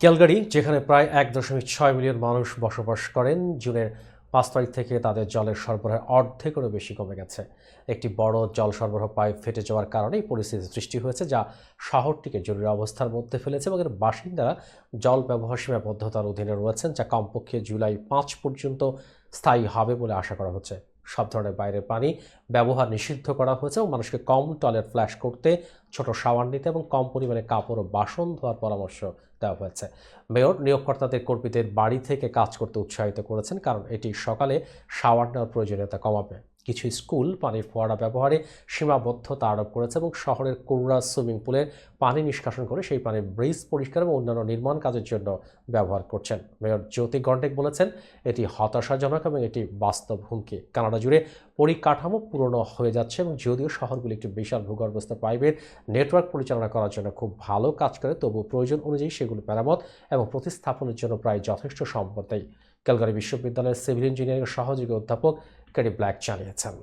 Calgary, যেখানে প্রায় ১.৬ million মানুষ বসবাস করেন, জুনের ৫ তারিখ থেকে তাদের জলের সরবরাহ অর্ধেকেরও বেশি কমে গেছে। একটি বড় জল সরবরাহ পাইপ ফেটে যাওয়ার কারণে এই পরিস্থিতি সৃষ্টি হয়েছে, যা শহরটিকে জরুরি অবস্থার মধ্যে ফেলেছে এবং এর বাসিন্দারা জল ব্যবহার সীমাবদ্ধতার অধীনে রয়েছেন, যা কমপক্ষে জুলাই ৫ পর্যন্ত স্থায়ী হবে বলে আশা করা হচ্ছে। সব ধরনের বাইরের পানি ব্যবহার নিষিদ্ধ করা হয়েছে এবং মানুষকে কম টয়লেট ফ্ল্যাশ করতে, ছোট শাওয়ার নিতে এবং কম পরিমাণে কাপড় ও বাসন ধোয়ার পরামর্শ দেওয়া হয়েছে। মেয়র নিয়োগকর্তাদের কর্মীদের বাড়ি থেকে কাজ করতে উৎসাহিত করেছেন, কারণ এটি সকালে শাওয়ার নেওয়ার প্রয়োজনীয়তা কমাবে। কিছু স্কুল পানির ফোয়ারা ব্যবহারে সীমাবদ্ধতা আরোপ করেছে এবং শহরের কোররা সুইমিং পুলে পানি নিষ্কাশন করে সেই পানির ব্রিজ পরিষ্কার এবং অন্যান্য নির্মাণ কাজের জন্য ব্যবহার করছেন। মেয়র জ্যোতি গন্ডেক বলেছেন, এটি হতাশাজনক এবং এটি বাস্তব হুমকি। কানাডা জুড়ে পরিকাঠামো পুরনো হয়ে যাচ্ছে এবং যদিও শহরগুলি একটি বিশাল ভূগর্ভস্থ পাইপের নেটওয়ার্ক পরিচালনা করার জন্য খুব ভালো কাজ করে, তবু প্রয়োজন অনুযায়ী সেগুলো মেরামত এবং প্রতিস্থাপনের জন্য প্রায় যথেষ্ট সম্পদ নেই। ক্যালগারি বিশ্ববিদ্যালয়ের সিভিল ইঞ্জিনিয়ারিং সহযোগী অধ্যাপক কেরি ব্ল্যাক জানিয়েছেন।